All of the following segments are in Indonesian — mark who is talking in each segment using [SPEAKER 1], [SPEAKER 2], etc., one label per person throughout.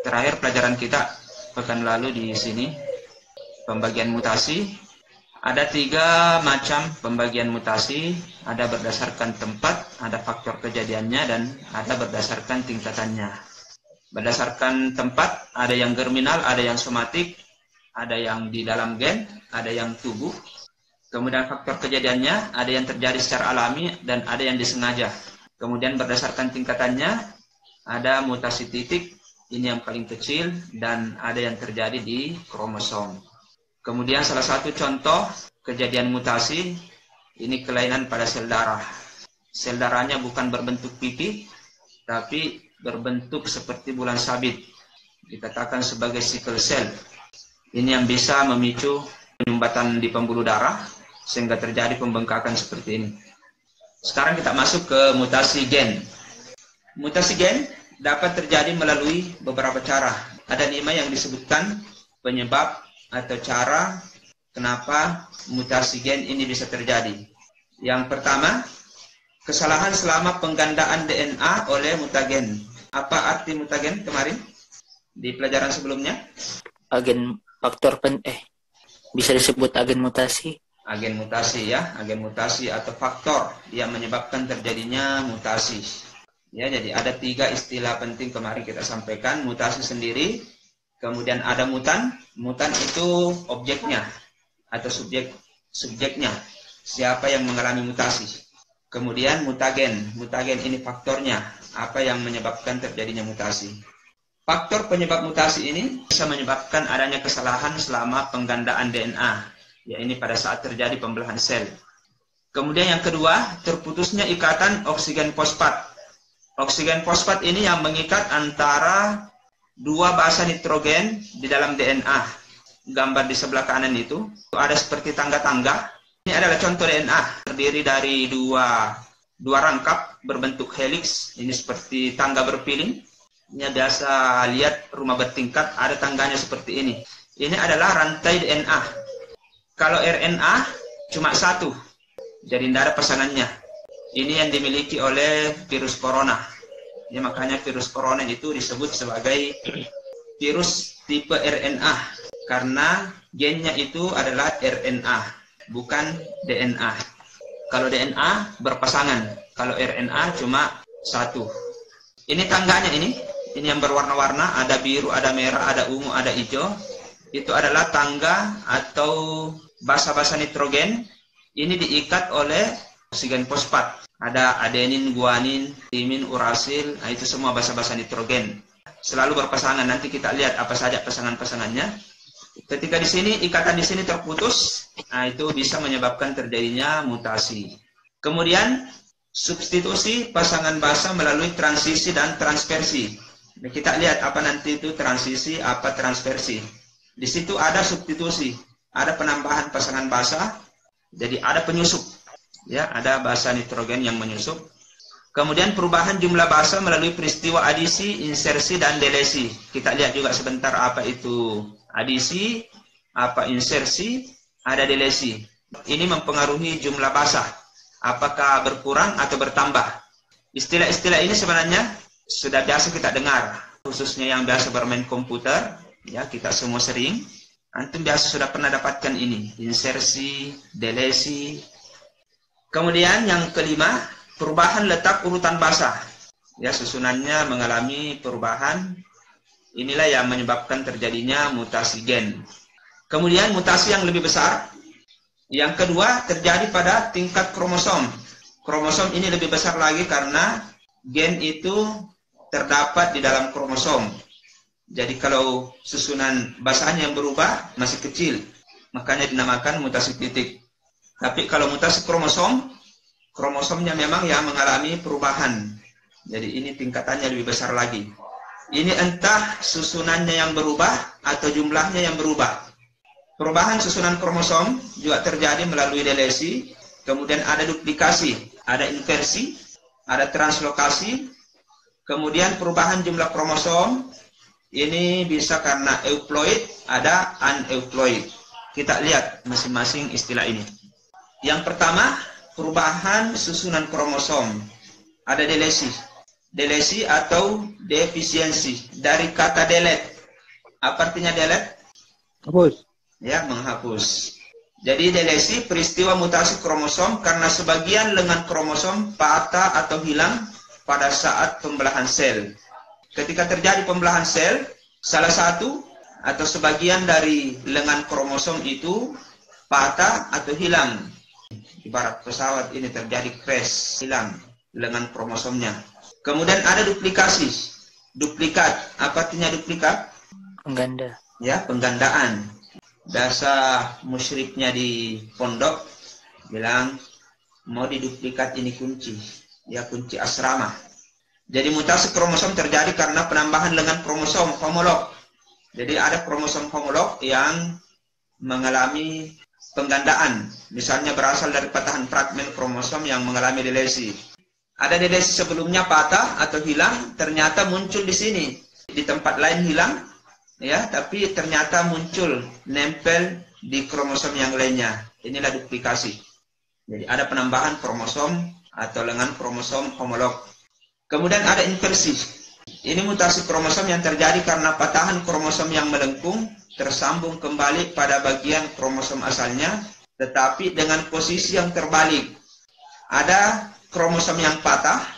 [SPEAKER 1] Terakhir pelajaran kita pekan lalu di sini, pembagian mutasi. Ada 3 macam pembagian mutasi, ada berdasarkan tempat, ada faktor kejadiannya, dan ada berdasarkan tingkatannya. Berdasarkan tempat, ada yang germinal, ada yang somatik, ada yang di dalam gen, ada yang tubuh. Kemudian faktor kejadiannya, ada yang terjadi secara alami dan ada yang disengaja. Kemudian berdasarkan tingkatannya, ada mutasi titik, ini yang paling kecil, dan ada yang terjadi di kromosom. Kemudian salah satu contoh kejadian mutasi, ini kelainan pada sel darah. Sel darahnya bukan berbentuk pipi, tapi berbentuk seperti bulan sabit. Dikatakan sebagai sickle cell. Ini yang bisa memicu penyumbatan di pembuluh darah, sehingga terjadi pembengkakan seperti ini. Sekarang kita masuk ke mutasi gen. Mutasi gen dapat terjadi melalui beberapa cara. Ada 5 yang disebutkan penyebab atau cara kenapa mutasi gen ini bisa terjadi. Yang pertama, kesalahan selama penggandaan DNA oleh mutagen. Apa arti mutagen kemarin di pelajaran sebelumnya?
[SPEAKER 2] Bisa disebut agen mutasi.
[SPEAKER 1] Agen mutasi ya, agen mutasi atau faktor yang menyebabkan terjadinya mutasi. Ya, jadi ada 3 istilah penting kemarin kita sampaikan. Mutasi sendiri, kemudian ada mutan. Mutan itu objeknya atau subjeknya, siapa yang mengalami mutasi. Kemudian mutagen. Mutagen ini faktornya, apa yang menyebabkan terjadinya mutasi. Faktor penyebab mutasi ini bisa menyebabkan adanya kesalahan selama penggandaan DNA. Ya, ini pada saat terjadi pembelahan sel. Kemudian yang kedua, terputusnya ikatan oksigen fosfat. Oksigen fosfat ini yang mengikat antara 2 basa nitrogen di dalam DNA. Gambar di sebelah kanan itu ada seperti tangga-tangga. Ini adalah contoh DNA, terdiri dari dua rangkap berbentuk helix. Ini seperti tangga berpiling. Ini biasa lihat rumah bertingkat, ada tangganya seperti ini. Ini adalah rantai DNA. Kalau RNA cuma 1, jadi tidak ada pasangannya. Ini yang dimiliki oleh virus corona. Ya, makanya virus corona itu disebut sebagai virus tipe RNA. Karena gennya itu adalah RNA, bukan DNA. Kalau DNA berpasangan, kalau RNA cuma 1. Ini tangganya ini yang berwarna-warna, ada biru, ada merah, ada ungu, ada hijau. Itu adalah tangga atau basa-basa nitrogen. Ini diikat oleh oksigen fosfat. Ada adenin, guanin, timin, urasil, nah itu semua basa-basa nitrogen. Selalu berpasangan, nanti kita lihat apa saja pasangan-pasangannya. Ketika di sini, ikatan di sini terputus, nah itu bisa menyebabkan terjadinya mutasi. Kemudian, substitusi pasangan basa melalui transisi dan transversi. Nah, kita lihat apa nanti itu transisi, apa transversi. Di situ ada substitusi, ada penambahan pasangan basa, jadi ada penyusup. Ya, ada basa nitrogen yang menyusup. Kemudian perubahan jumlah basa melalui peristiwa adisi, insersi, dan delesi. Kita lihat juga sebentar apa itu adisi, apa insersi, ada delesi. Ini mempengaruhi jumlah basa. Apakah berkurang atau bertambah? Istilah-istilah ini sebenarnya sudah biasa kita dengar. Khususnya yang biasa bermain komputer, ya kita semua sering. Antum biasa sudah pernah dapatkan ini. Insersi, delesi. Kemudian yang kelima, perubahan letak urutan basa. Ya, susunannya mengalami perubahan. Inilah yang menyebabkan terjadinya mutasi gen. Kemudian mutasi yang lebih besar. Yang kedua terjadi pada tingkat kromosom. Kromosom ini lebih besar lagi karena gen itu terdapat di dalam kromosom. Jadi kalau susunan basanya yang berubah masih kecil, makanya dinamakan mutasi titik. Tapi kalau mutasi kromosom, kromosomnya memang yang mengalami perubahan. Jadi ini tingkatannya lebih besar lagi. Ini entah susunannya yang berubah atau jumlahnya yang berubah. Perubahan susunan kromosom juga terjadi melalui delesi, kemudian ada duplikasi, ada inversi, ada translokasi, kemudian perubahan jumlah kromosom, ini bisa karena euploid, ada aneuploid. Kita lihat masing-masing istilah ini. Yang pertama, perubahan susunan kromosom, ada delesi. delesi atau defisiensi. Dari kata delete. Apa artinya delete?
[SPEAKER 3] Hapus.
[SPEAKER 1] Ya, menghapus. Jadi delesi peristiwa mutasi kromosom karena sebagian lengan kromosom patah atau hilang pada saat pembelahan sel. Ketika terjadi pembelahan sel, salah satu atau sebagian dari lengan kromosom itu patah atau hilang. Ibarat pesawat ini terjadi crash, hilang lengan kromosomnya. Kemudian ada duplikasi. Duplikat, apa artinya duplikat?
[SPEAKER 2] Pengganda.
[SPEAKER 1] Ya, penggandaan. Biasa musyriknya di pondok bilang mau diduplikat ini kunci, ya kunci asrama. Jadi mutasi kromosom terjadi karena penambahan lengan kromosom homolog. Jadi ada kromosom homolog yang mengalami penggandaan, misalnya berasal dari patahan fragmen kromosom yang mengalami delesi. Ada delesi sebelumnya patah atau hilang, ternyata muncul di sini, di tempat lain hilang. Ya, tapi ternyata muncul nempel di kromosom yang lainnya. Inilah duplikasi. Jadi ada penambahan kromosom atau lengan kromosom homolog. Kemudian ada inversi. Ini mutasi kromosom yang terjadi karena patahan kromosom yang melengkung tersambung kembali pada bagian kromosom asalnya, tetapi dengan posisi yang terbalik. Ada kromosom yang patah,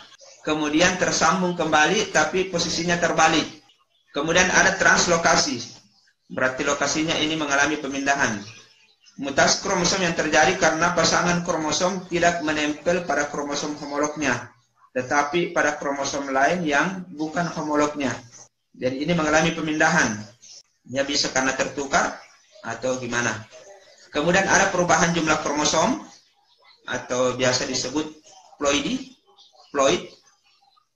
[SPEAKER 1] kemudian tersambung kembali, tapi posisinya terbalik. Kemudian ada translokasi, berarti lokasinya ini mengalami pemindahan. Mutasi kromosom yang terjadi karena pasangan kromosom tidak menempel pada kromosom homolognya, tetapi pada kromosom lain yang bukan homolognya. Jadi ini mengalami pemindahan. Ya bisa karena tertukar atau gimana. Kemudian ada perubahan jumlah kromosom atau biasa disebut ploid.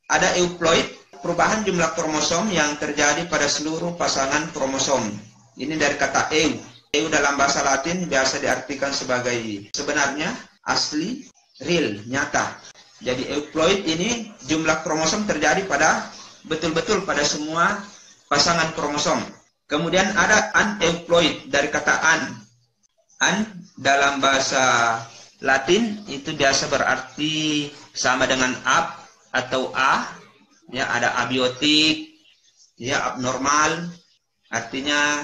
[SPEAKER 1] Ada euploid. Perubahan jumlah kromosom yang terjadi pada seluruh pasangan kromosom. Ini dari kata eu. Eu dalam bahasa Latin biasa diartikan sebagai sebenarnya, asli, real, nyata. Jadi euploid ini jumlah kromosom terjadi pada betul-betul pada semua pasangan kromosom. Kemudian ada aneuploid dari kata an. An dalam bahasa Latin itu biasa berarti sama dengan ab atau a. Ya, ada abiotik, ya abnormal, artinya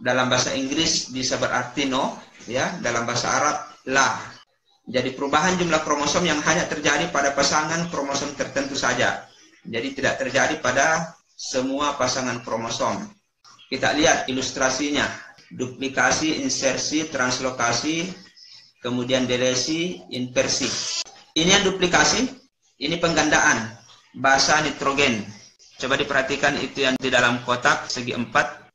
[SPEAKER 1] dalam bahasa Inggris bisa berarti no, ya dalam bahasa Arab la. Jadi perubahan jumlah kromosom yang hanya terjadi pada pasangan kromosom tertentu saja. Jadi tidak terjadi pada semua pasangan kromosom. Kita lihat ilustrasinya, duplikasi, insersi, translokasi, kemudian delesi, inversi. Ini yang duplikasi, ini penggandaan. Basa nitrogen. Coba diperhatikan itu yang di dalam kotak segi 4.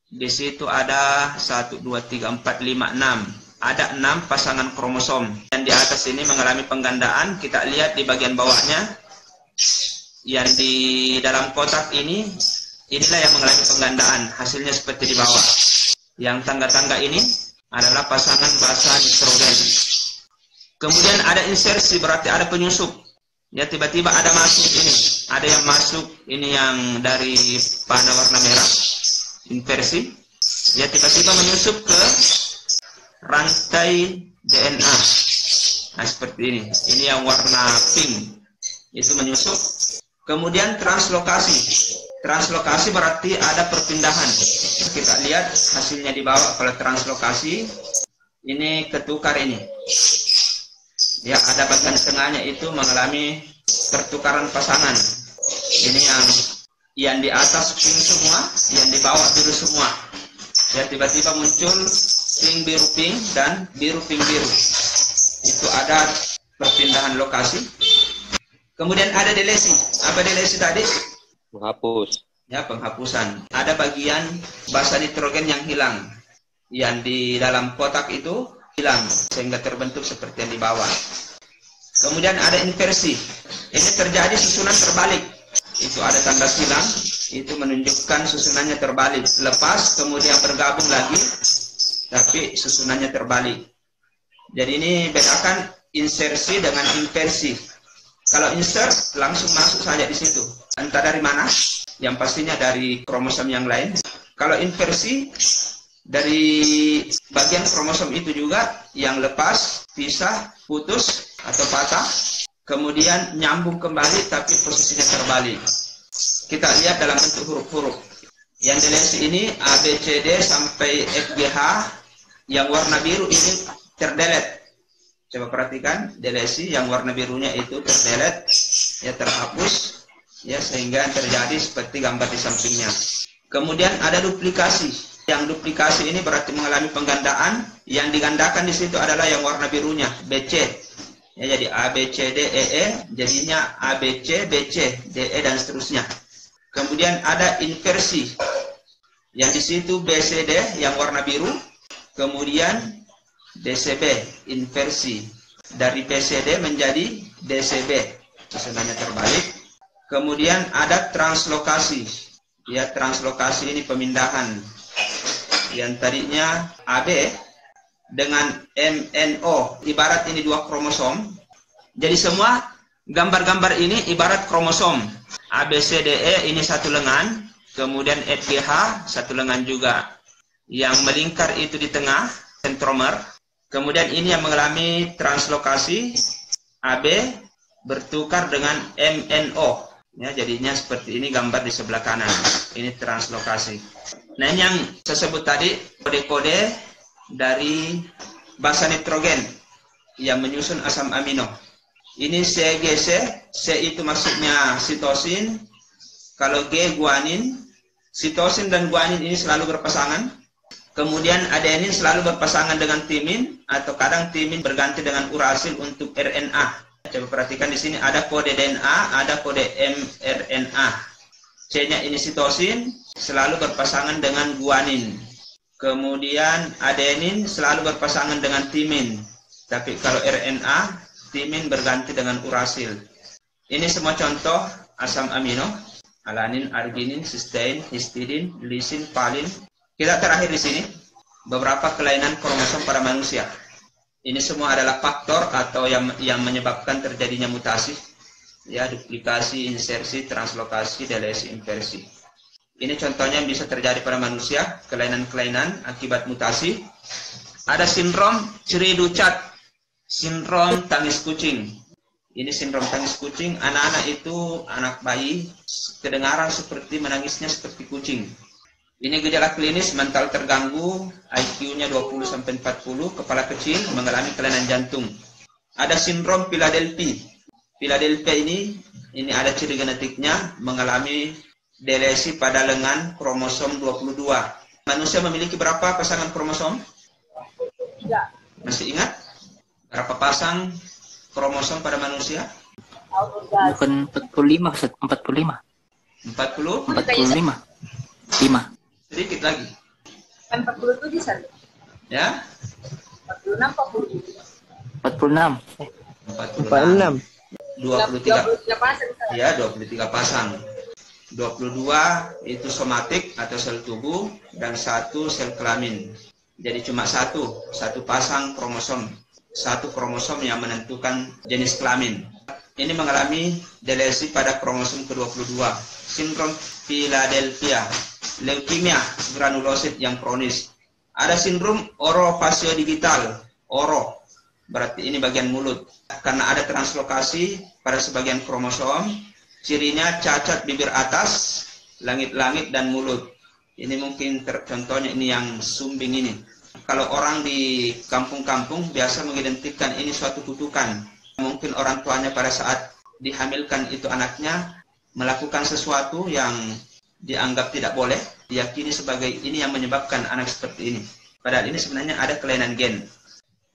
[SPEAKER 1] Di situ ada 1, 2, 3, 4, 5, 6. Ada 6 pasangan kromosom. Dan di atas ini mengalami penggandaan. Kita lihat di bagian bawahnya. Yang di dalam kotak ini, inilah yang mengalami penggandaan. Hasilnya seperti di bawah. Yang tangga-tangga ini adalah pasangan basa nitrogen. Kemudian ada insersi, berarti ada penyusup. Ya, tiba-tiba ada masuk ini. Ada yang masuk, ini yang dari panah warna merah, inversi. Ya, tiba-tiba menyusup ke rantai DNA. Nah, seperti ini. Ini yang warna pink. Itu menyusup. Kemudian translokasi. Translokasi berarti ada perpindahan. Kita lihat hasilnya di bawah. Kalau translokasi, ini ketukar ini. Ya, ada bagian tengahnya itu mengalami pertukaran pasangan. Ini yang di atas pink semua, yang di bawah biru semua. Ya, tiba-tiba muncul pink biru pink dan biru pink biru. Itu ada perpindahan lokasi. Kemudian ada delesi. Apa delesi tadi?
[SPEAKER 3] Menghapus.
[SPEAKER 1] Ya, penghapusan. Ada bagian basa nitrogen yang hilang. Yang di dalam kotak itu hilang sehingga terbentuk seperti yang di bawah. Kemudian ada inversi. Ini terjadi susunan terbalik. Itu ada tanda silang, itu menunjukkan susunannya terbalik. Lepas kemudian bergabung lagi, tapi susunannya terbalik. Jadi ini bedakan insersi dengan inversi. Kalau insert langsung masuk saja di situ. Entah dari mana, yang pastinya dari kromosom yang lain. Kalau inversi dari bagian kromosom itu juga yang lepas, pisah, putus atau patah, kemudian nyambung kembali tapi posisinya terbalik. Kita lihat dalam bentuk huruf-huruf. Yang delesi ini A, B, C, D sampai F, G, H. Yang warna biru ini terdelet. Coba perhatikan, delesi yang warna birunya itu terdelet, ya terhapus, ya sehingga terjadi seperti gambar di sampingnya. Kemudian ada duplikasi. Yang duplikasi ini berarti mengalami penggandaan. Yang digandakan di situ adalah yang warna birunya, BC. Ya, jadi A, B, C, D, E, E, jadinya A, B, C, B, C, D, E, dan seterusnya. Kemudian ada inversi. Yang di situ B, C, D yang warna biru. Kemudian DCB, inversi. Dari PCD menjadi DCB. Sebenarnya terbalik. Kemudian ada translokasi. Ya, translokasi ini pemindahan. Yang tadinya AB dengan MNO, ibarat ini dua kromosom. Jadi semua gambar-gambar ini ibarat kromosom. ABCDE ini satu lengan, kemudian FGH satu lengan juga. Yang melingkar itu di tengah, sentromer. Kemudian ini yang mengalami translokasi, AB bertukar dengan MNO. Ya, jadinya seperti ini gambar di sebelah kanan. Ini translokasi. Nah, ini yang saya sebut tadi, kode-kode dari basa nitrogen yang menyusun asam amino. Ini CGC, C itu maksudnya sitosin, kalau G guanin. Sitosin dan guanin ini selalu berpasangan. Kemudian adenin selalu berpasangan dengan timin, atau kadang timin berganti dengan urasil untuk RNA. Coba perhatikan di sini ada kode DNA, ada kode mRNA. C-nya ini sitosin, selalu berpasangan dengan guanin. Kemudian adenin selalu berpasangan dengan timin. Tapi kalau RNA, timin berganti dengan urasil. Ini semua contoh asam amino. Alanin, arginin, cystein, histidin, lisin, valin. Kita terakhir di sini beberapa kelainan kromosom pada manusia. Ini semua adalah faktor atau yang menyebabkan terjadinya mutasi. Ya, duplikasi, insersi, translokasi, delesi, inversi. Ini contohnya yang bisa terjadi pada manusia, kelainan-kelainan akibat mutasi. Ada sindrom cri-du-chat, sindrom tangis kucing. Ini sindrom tangis kucing, anak-anak itu, anak bayi, kedengaran seperti menangisnya seperti kucing. Ini gejala klinis, mental terganggu, IQ-nya 20-40, kepala kecil, mengalami kelainan jantung. Ada sindrom Philadelphia. Philadelphia ini ada ciri genetiknya, mengalami delesi pada lengan kromosom 22. Manusia memiliki berapa pasangan kromosom? 3. Masih ingat? Berapa pasang kromosom pada manusia?
[SPEAKER 2] Bukan 45, 45.
[SPEAKER 1] 40?
[SPEAKER 2] 45. 5.
[SPEAKER 1] Sedikit lagi.
[SPEAKER 4] 47 satu.
[SPEAKER 1] Ya?
[SPEAKER 4] 46,
[SPEAKER 2] 46.
[SPEAKER 3] 46.
[SPEAKER 1] 23.
[SPEAKER 4] 23 pasang.
[SPEAKER 1] Ya, 23 pasang. 22 itu somatik atau sel tubuh dan 1 sel kelamin. Jadi cuma satu pasang kromosom. Satu kromosom yang menentukan jenis kelamin. Ini mengalami delesi pada kromosom ke-22. Sindrom Philadelphia, leukemia granulosit yang kronis. Ada sindrom orofasiodigital, oro, berarti ini bagian mulut. Karena ada translokasi pada sebagian kromosom, cirinya cacat bibir atas, langit-langit dan mulut. Ini mungkin contohnya ini yang sumbing ini. Kalau orang di kampung-kampung biasa mengidentikan ini suatu kutukan. Mungkin orang tuanya pada saat dihamilkan itu anaknya melakukan sesuatu yang dianggap tidak boleh, diyakini sebagai ini yang menyebabkan anak seperti ini. Padahal ini sebenarnya ada kelainan gen.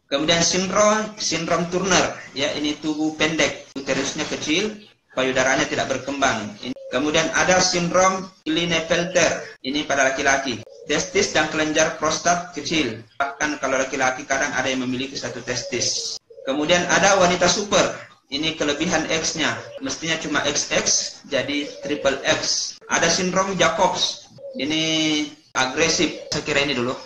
[SPEAKER 1] Kemudian sindrom Turner, ya ini tubuh pendek, uterusnya kecil, payudaranya tidak berkembang. Kemudian ada sindrom Klinefelter, ini pada laki-laki. Testis dan kelenjar prostat kecil. Bahkan kalau laki-laki kadang ada yang memiliki satu testis. Kemudian ada wanita super. Ini kelebihan X-nya. Mestinya cuma XX, jadi triple X. Ada sindrom Jacobs. Ini agresif. Saya kira ini dulu.